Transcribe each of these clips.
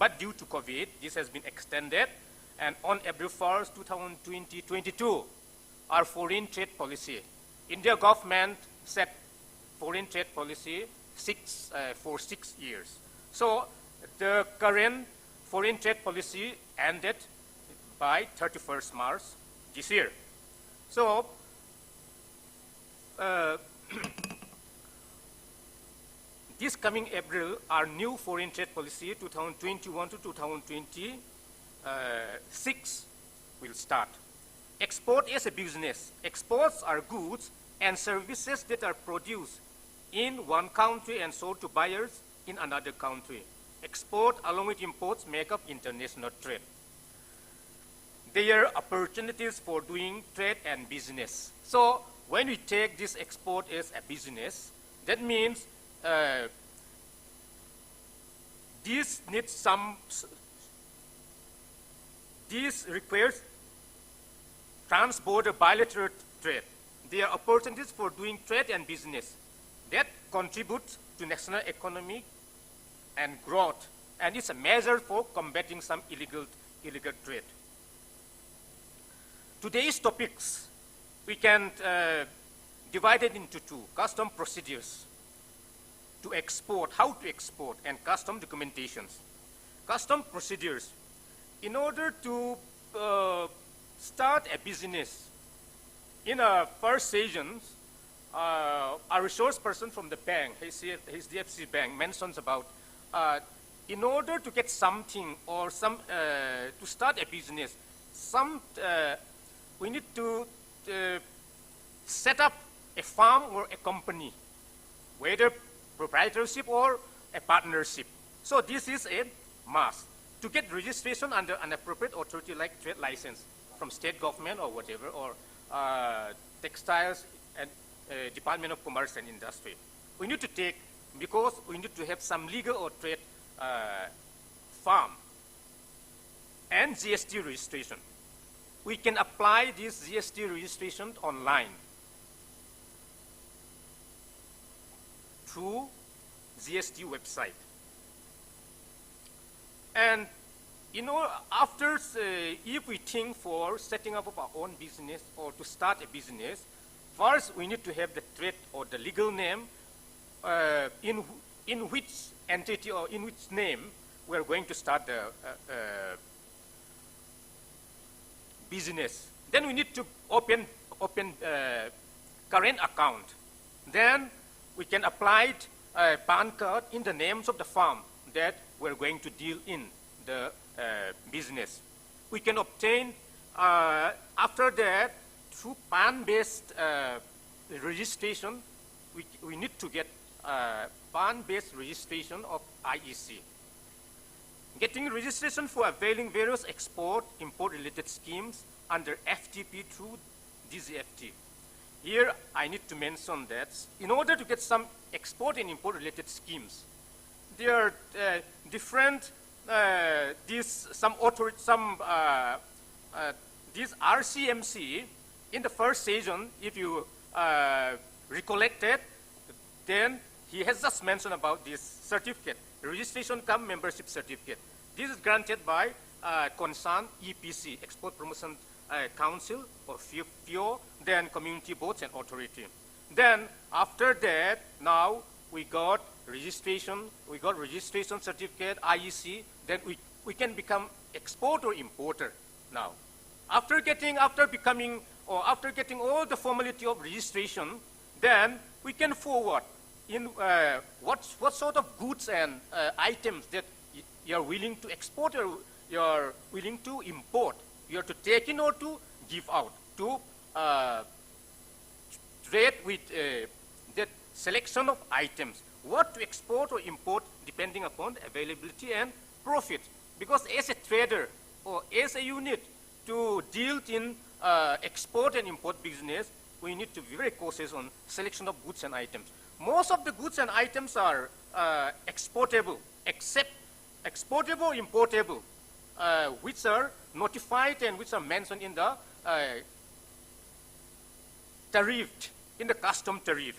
but due to COVID, this has been extended. And on April 1st, 2022, our foreign trade policy, India government set foreign trade policy for 6 years. So the current foreign trade policy ended by 31st March this year. So this coming April, our new foreign trade policy, 2021 to 2026, will start. Export is a business. Exports are goods and services that are produced in one country and sold to buyers in another country. Export, along with imports, make up international trade. There are opportunities for doing trade and business. So when we take this export as a business, that means this requires trans-border bilateral trade. There are opportunities for doing trade and business that contribute to national economy and growth, and it's a measure for combating some illegal trade. Today's topics, we can divide it into two: custom procedures to export, how to export, and custom documentations. Custom procedures. In order to start a business, in our first sessions, our resource person from the bank, his DFC bank, mentions about in order to get something or to start a business, we need to set up a farm or a company, whether proprietorship or a partnership. So this is a must. To get registration under an appropriate authority like trade license from state government or whatever, or textiles and Department of Commerce and Industry. We need to take, because we need to have some legal or trade farm and GST registration. We can apply this GST registration online through GST website. And after, if we think for setting up of our own business or to start a business, first we need to have the trade or the legal name in which entity or in which name we are going to start the business. Then we need to open current account. Then we can apply PAN card in the names of the farm that we're going to deal in the business. We can obtain, after that, through PAN-based registration, we need to get PAN-based registration of IEC. Getting registration for availing various import-related schemes under FTP through DZFT. Here, I need to mention that in order to get some export and import-related schemes, there are different this RCMC in the first session. If you recollected, then he has just mentioned about this certificate, registration cum membership certificate. This is granted by concerned EPC, Export Promotion Council or FIO, then community boards and authority. Then after that, now we got registration certificate, IEC, then we can become exporter or importer now. After getting all the formality of registration, then we can forward in what sort of goods and items that you are willing to export or you are willing to import. You have to take in or to give out to trade with that selection of items. What to export or import depending upon availability and profit. Because as a trader or as a unit to deal in export and import business, we need to be very cautious on selection of goods and items. Most of the goods and items are exportable, except exportable, importable, which are notified and which are mentioned in the tariff, in the custom tariff.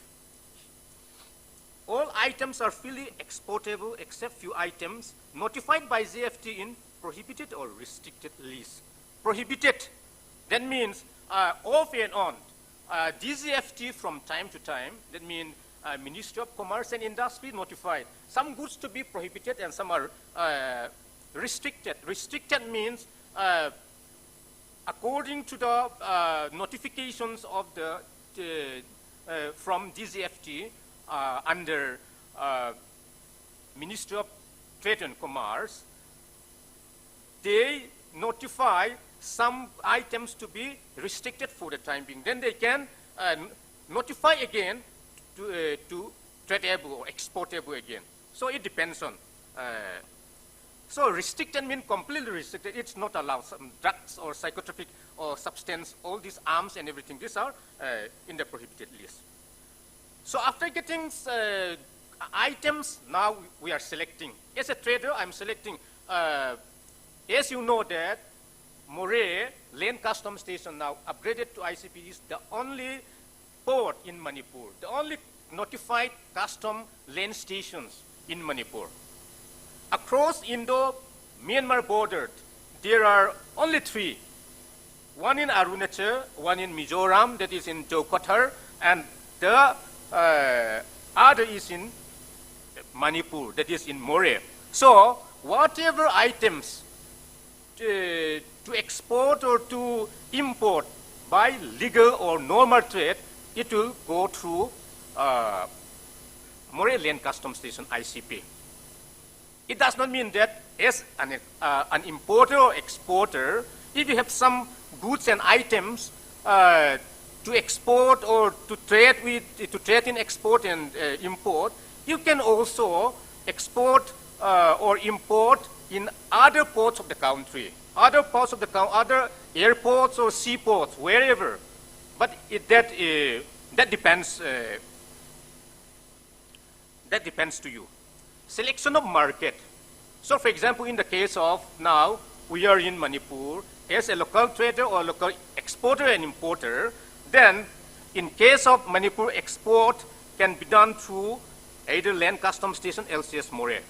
all items are freely exportable except few items notified by ZFT in prohibited or restricted list. Prohibited, that means off and on. DZFT from time to time, that means Ministry of Commerce and Industry notified some goods to be prohibited and some are restricted. Restricted means according to the notifications of the from DZFT under Ministry of Trade and Commerce, they notify some items to be restricted for the time being. Then they can notify again to tradable or exportable again. So it depends on. So restricted means completely restricted. It's not allowed. Some drugs or psychotropic or substance, all these arms and everything, these are in the prohibited list. So after getting items, now we are selecting. As a trader, I'm selecting. As you know that Moray Land Customs Station now upgraded to ICP is the only port in Manipur, the only notified custom land stations in Manipur. Across Indo-Myanmar border, there are only 3. One in Arunachal, one in Mizoram, that is in Jokothar, and the other is in Manipur, that is in Moray. So whatever items to export or to import by legal or normal trade, it will go through Moray Land Customs Station, ICP. It does not mean that as an importer or exporter, if you have some goods and items to export or to trade in export and import, you can also export or import in other ports of the country, other airports or seaports, wherever. But that depends. That depends to you. Selection of market. So, for example, in the case of now, we are in Manipur as a local trader or local exporter and importer. Then, in case of Manipur, export can be done through either Land Customs Station, LCS Moray.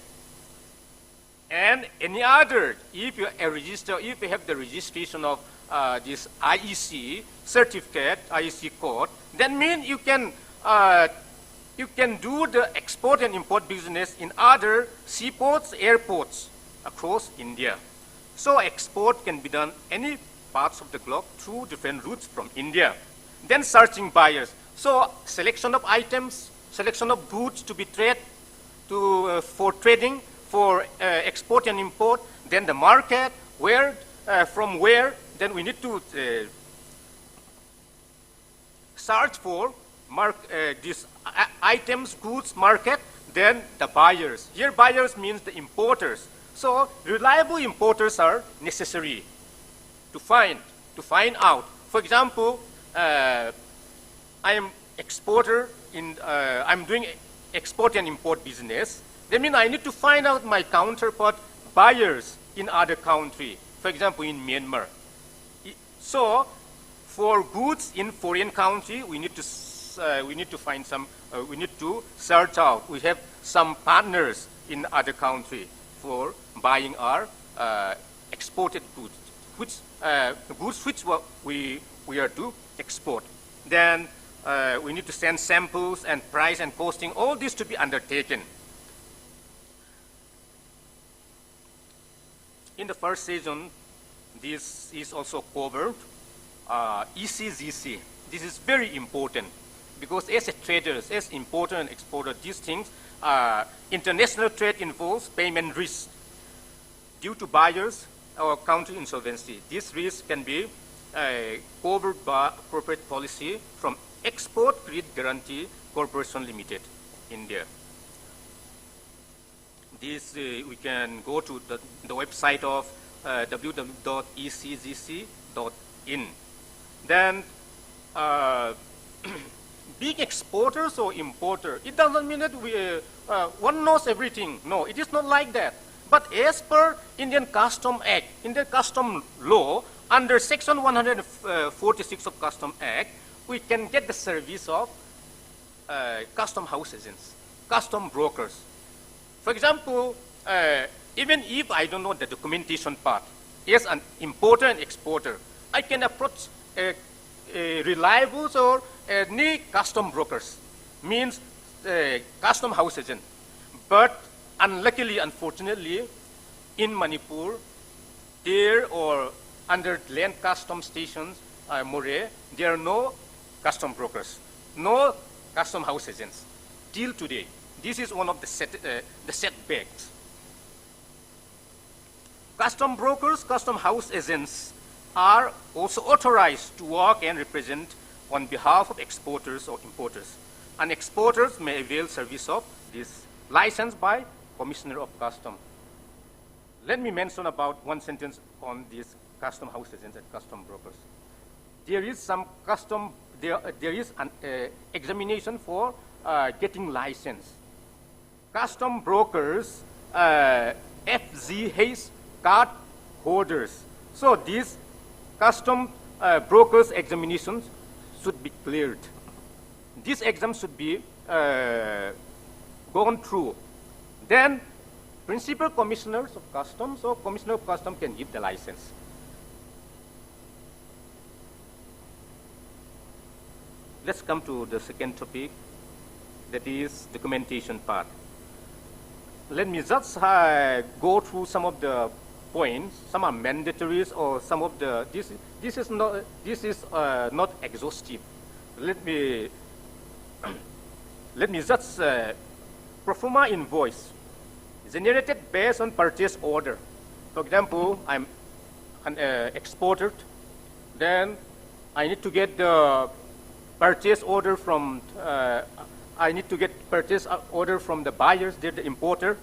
And any other, if you have the registration of this IEC certificate, IEC code, that means you can do the export and import business in other seaports, airports across India. So export can be done any parts of the globe through different routes from India. Then searching buyers. So selection of items, selection of goods to be traded for trading, for export and import. Then the market, from where. Then we need to search for these items, goods, market. Then the buyers. Here buyers means the importers. So reliable importers are necessary to find out. For example, I am exporter I'm doing export and import business. That means I need to find out my counterpart buyers in other country. For example, in Myanmar. So for goods in foreign country, we need to find some. We need to search out. We have some partners in other country for buying our exported goods, which we are to export. Then we need to send samples and price and costing, all this to be undertaken. In the first season, this is also covered, ECZC. This is very important because as a traders, as importer and exporter, these things, international trade involves payment risk due to buyers or country insolvency. This risk can be covered by corporate policy from Export Credit Guarantee Corporation Limited, India. This we can go to the website of www.eczc.in. Then being exporters or importer, it doesn't mean that one knows everything. No, it is not like that. But as per Indian Custom Act, Indian Custom Law, under Section 146 of Custom Act, we can get the service of custom house agents. custom brokers. For example, even if I don't know the documentation part, as an importer and exporter, I can approach a reliable or any custom brokers, means custom house agent. But unluckily, unfortunately, in Manipur, there or under land custom stations, More, there are no custom brokers, no custom house agents till today. This is one of the setbacks. Custom brokers, custom house agents are also authorized to work and represent on behalf of exporters or importers. And exporters may avail service of this license by Commissioner of Custom. Let me mention about one sentence on these custom house agents and custom brokers. There is some custom, there is an examination for getting license. Custom brokers, FZH card holders. So these custom brokers examinations should be cleared. This exam should be gone through. Then principal commissioners of customs or commissioner of custom can give the license. Let's come to the second topic, that is documentation part. Let me just go through some of the points. Some are mandatories, or some of the this is not exhaustive. Let me just pro forma invoice generated based on purchase order. For example, I'm an exporter, then I need to get the purchase order from the buyers, the importer,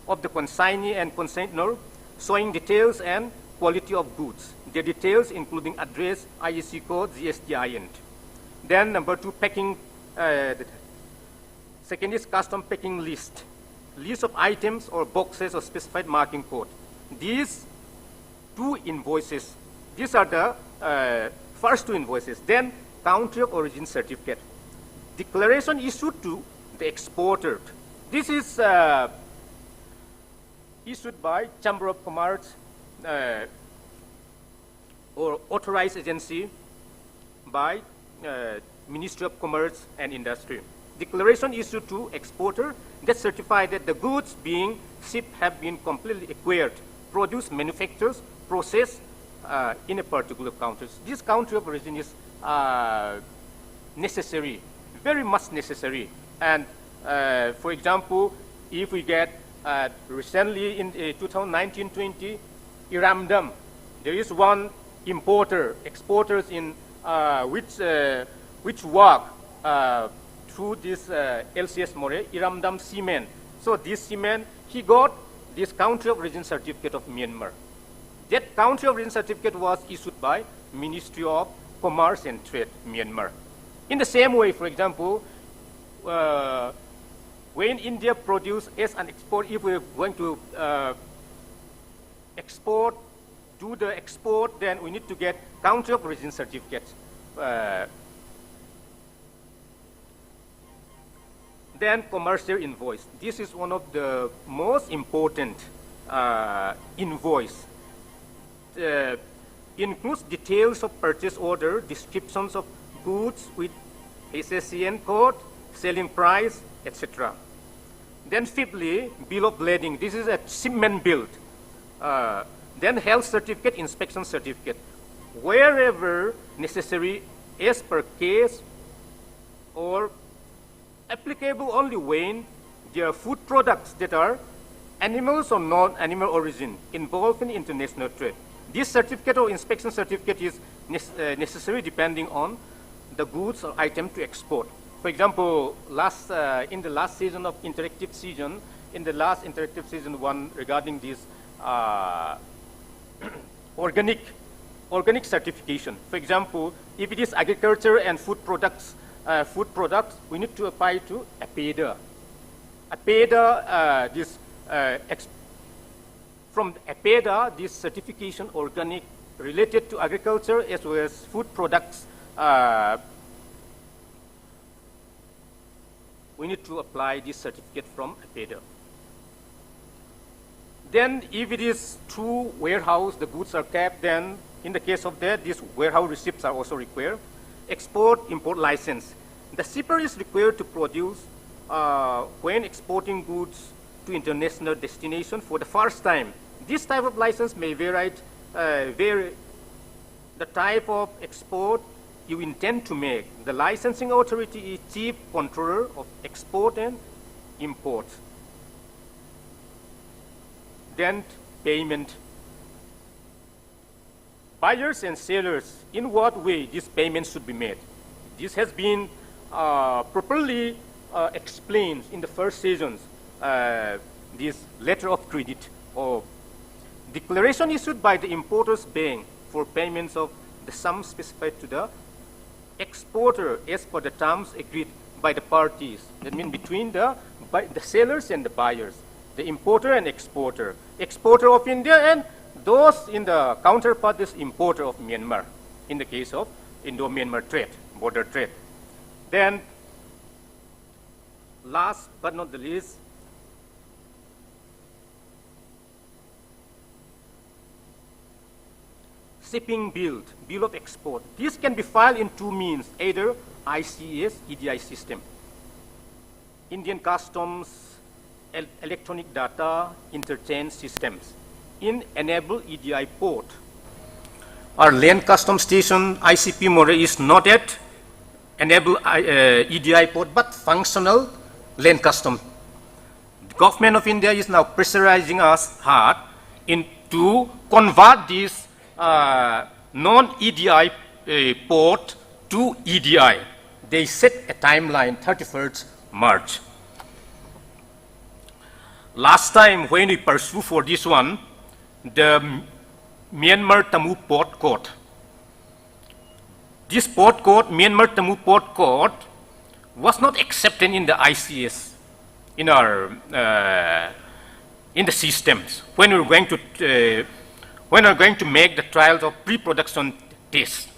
of the consignee and consignor, showing details and quality of goods. The details including address, IEC code, GSTIN. Then number two, packing. Second is custom packing list. List of items or boxes or specified marking code. These two invoices, these are the first two invoices. Then country of origin certificate. Declaration issued to the exporter. This is issued by Chamber of Commerce or authorized agency by Ministry of Commerce and Industry. Declaration issued to exporter that certify that the goods being shipped have been completely acquired, produced, manufactured, processed in a particular country. This country of origin is necessary, very much necessary. And for example, if we get recently in 2019-20, Iramdam, there is one importer, exporters in which work through this LCS More, Iramdam Cement. So this cement, he got this country of origin certificate of Myanmar. That country of origin certificate was issued by Ministry of Commerce and Trade, Myanmar. In the same way, for example, when India produce as an export, if we're going to export, do the export, then we need to get country of origin certificate. Then commercial invoice. This is one of the most important invoice. Includes details of purchase order, descriptions of goods with SSCN code, selling price, etc. Then fifthly, bill of lading. This is a shipment bill. Then health certificate, inspection certificate. Wherever necessary, as per case, or applicable only when there are food products that are animals or non-animal origin involved in international trade. This certificate or inspection certificate is necessary depending on the goods or item to export. For example, in the last season of interactive season, in the last interactive season one regarding this organic certification. For example, if it is agriculture and food products, we need to apply to APEDA. APEDA, from APEDA, this certification organic related to agriculture as well as food products we need to apply this certificate from a bidder. Then if it is through warehouse, the goods are kept, then in the case of that, these warehouse receipts are also required. Export-import license. The shipper is required to produce when exporting goods to international destination for the first time. This type of license may vary the type of export you intend to make. The licensing authority is chief controller of export and import. Then payment. Buyers and sellers, in what way this payment should be made? This has been properly explained in the first sessions. This letter of credit or declaration issued by the importer's bank for payments of the sum specified to the exporter as per the terms agreed by the parties. That means between the sellers and the buyers, the importer and exporter. Exporter of India and those in the counterpart is importer of Myanmar in the case of Indo-Myanmar trade, border trade. Then last but not the least, shipping bill of export. This can be filed in two means, either ICS, EDI system, Indian Customs electronic data interchange systems, in enable EDI port. Our land custom station ICP More is not yet enable EDI port but functional land custom. The government of India is now pressurizing us hard to convert this non-EDI port to EDI. They set a timeline, 31st March. Last time when we pursued for this one, the Myanmar Tamu Port Court. This port court, Myanmar Tamu Port Court, was not accepted in the ICS, in our in the systems when we're going to make the trials of pre-production tests.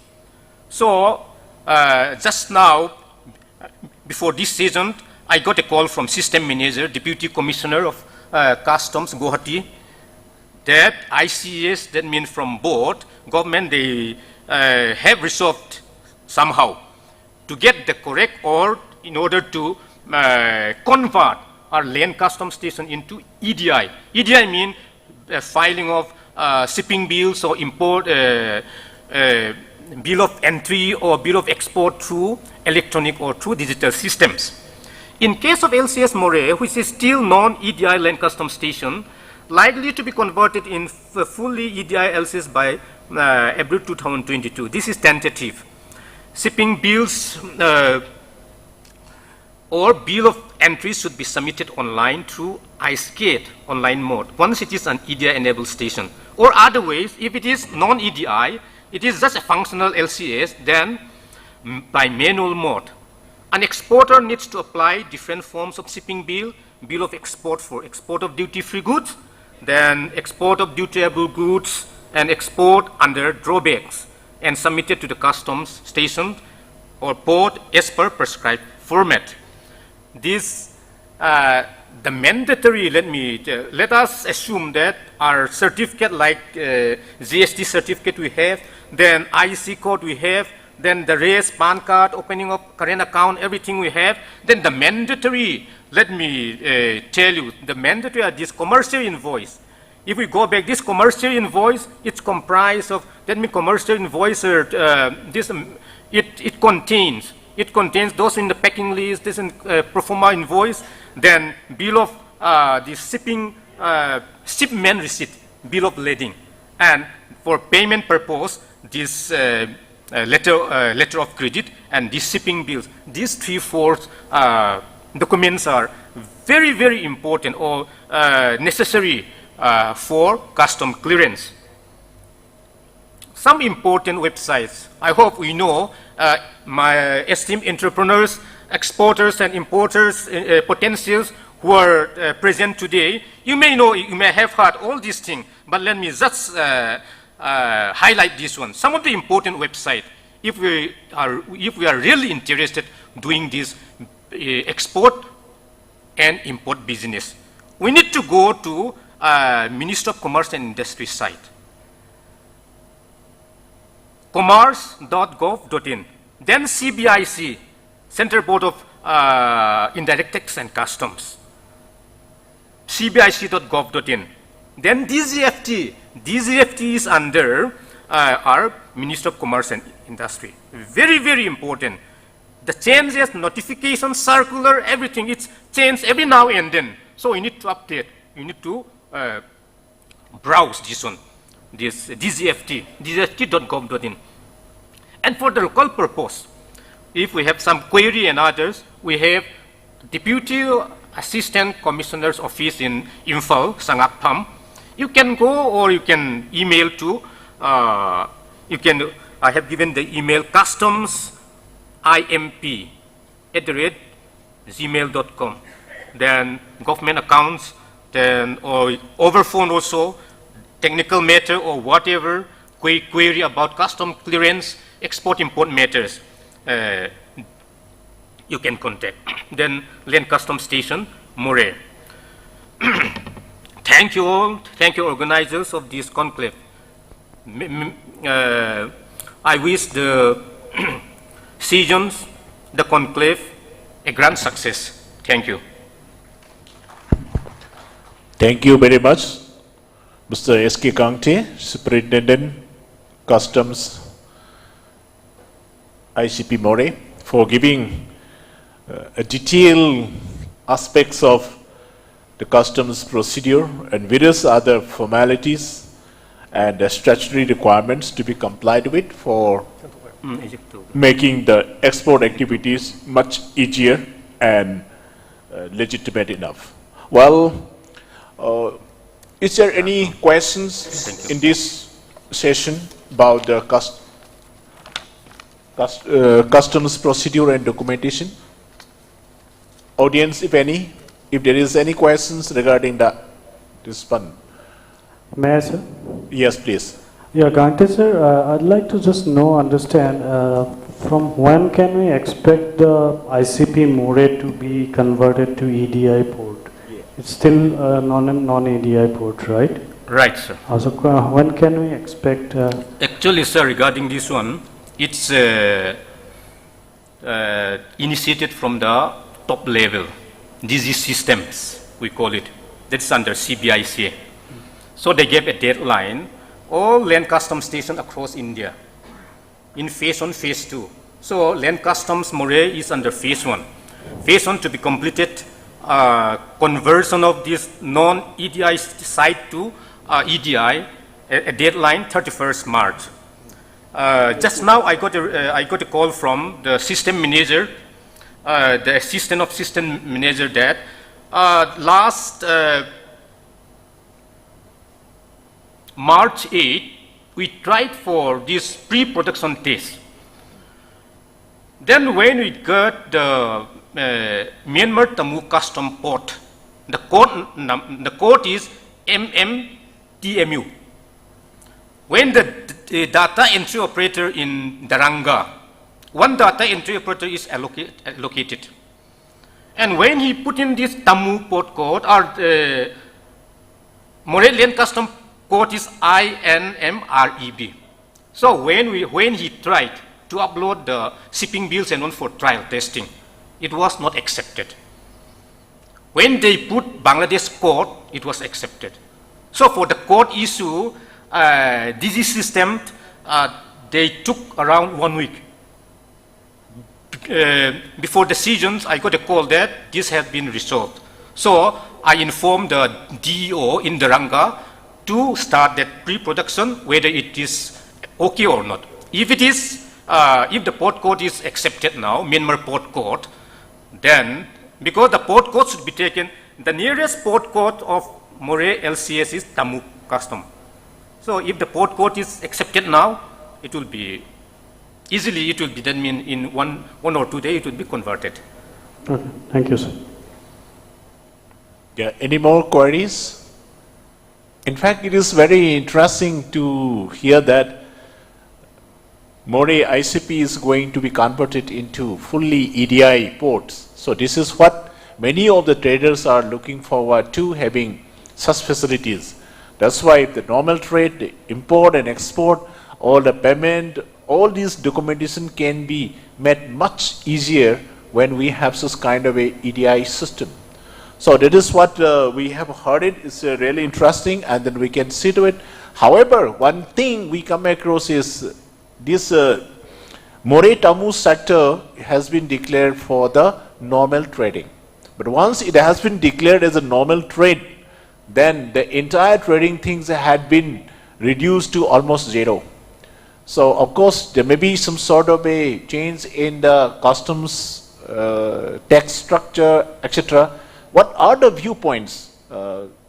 So just now, before this season, I got a call from system manager, deputy commissioner of customs Guwahati, that ICS, that means from both government, they have resolved somehow to get the correct or in order to convert our land custom station into EDI. EDI means filing of shipping bills or import bill of entry or bill of export through electronic or through digital systems. In case of LCS More, which is still non-EDI land custom station, likely to be converted in fully EDI LCS by April 2022. This is tentative. Shipping bills or bill of entry should be submitted online through iSCADE online mode once it is an EDI-enabled station. Or other ways, if it is non-EDI, it is just a functional LCS, then by manual mode. An exporter needs to apply different forms of shipping bill of export for export of duty-free goods, then export of duty-able goods, and export under drawbacks, and submitted to the customs station or port as per prescribed format. This, the mandatory, let us assume that our certificate like GST certificate we have, then IC code we have, then the race, PAN card, opening of current account, everything we have, then the mandatory, let me tell you, the mandatory are this commercial invoice. If we go back, this commercial invoice, it's comprised of, let me commercial invoice, it contains those in the packing list, this in pro forma invoice, then bill of the shipping, shipment receipt, bill of lading, and for payment purpose, this letter of credit and these shipping bills. These 3/4 documents are very, very important or necessary for custom clearance. Some important websites. I hope we know my esteemed entrepreneurs, exporters and importers, potentials who are present today. You may know, you may have heard all these things, but let me just highlight this one. Some of the important websites, if we are really interested doing this export and import business. We need to go to Ministry of Commerce and Industry site. commerce.gov.in. Then CBIC, Central Board of Indirect Tax and Customs. cbic.gov.in. Then DGFT. DGFT is under our Ministry of Commerce and Industry. Very, very important. The changes, notification, circular, everything, it's changed every now and then. So we need to update. You need to browse this one, this DGFT, dgft.gov.in. And for the local purpose, if we have some query and others, we have Deputy Assistant Commissioner's Office in Imphal, Sangakpam. You can go or you can email to, I have given the email customsimp@gmail.com. Then government accounts, then or over phone also, technical matter or whatever, query about custom clearance, export-import matters, you can contact. Then Land Customs Station, More. Thank you all. Thank you, organizers of this conclave. I wish the sessions, the conclave, a grand success. Thank you. Thank you very much, Mr. S.K. Kangte, Superintendent, Customs, ICP More, for giving a detailed aspects of the customs procedure and various other formalities and statutory requirements to be complied with for making the export activities much easier and legitimate enough. Well, is there any questions in this session about the customs procedure and documentation? Audience, if any, if there is any questions regarding this one. May I, sir? Yes, please. Yeah, Gante, sir, I'd like to just understand, from when can we expect the ICP More to be converted to EDI port? Yeah. It's still non-EDI port, right? Right, sir. So when can we expect? Actually, sir, regarding this one, it's initiated from the top level, DG systems, we call it. That's under CBIC. So they gave a deadline, all land customs stations across India, in phase 1, phase 2. So land customs More is under phase 1. Phase 1 to be completed, conversion of this non-EDI site to EDI, a deadline 31st March. Just now I got a call from the system manager, the assistant of system manager, that last March 8, we tried for this pre-production test. Then when we got the Myanmar Tamu custom port, the code is MMTMU. When the data entry operator in Daranga, one data entry operator is allocated. And when he put in this Tamu port code, or More land custom code is INMREB. So when he tried to upload the shipping bills and one for trial testing, it was not accepted. When they put Bangladesh code, it was accepted. So for the code issue, DG system, they took around 1 week. Before decisions, I got a call that this has been resolved. So I informed the DEO in Daranga to start that pre-production, whether it is okay or not. If it is, if the port code is accepted now, Myanmar port code, then because the port code should be taken, the nearest port code of More LCS is Tamu custom. So if the port code is accepted now, it will be easily, it will be then in one or 2 days, it will be converted. Okay, thank you, sir. Yeah, any more queries? In fact, it is very interesting to hear that More ICP is going to be converted into fully EDI ports. So this is what many of the traders are looking forward to having such facilities. That's why the normal trade, the import and export, all the payment, all these documentation can be made much easier when we have such kind of a EDI system. So that is what we have heard it. It's really interesting, and then we can see to it. However, one thing we come across is this More-Tamu sector has been declared for the normal trading. But once it has been declared as a normal trade, then the entire trading things had been reduced to almost zero. So of course there may be some sort of a change in the customs tax structure, etc. What are the viewpoints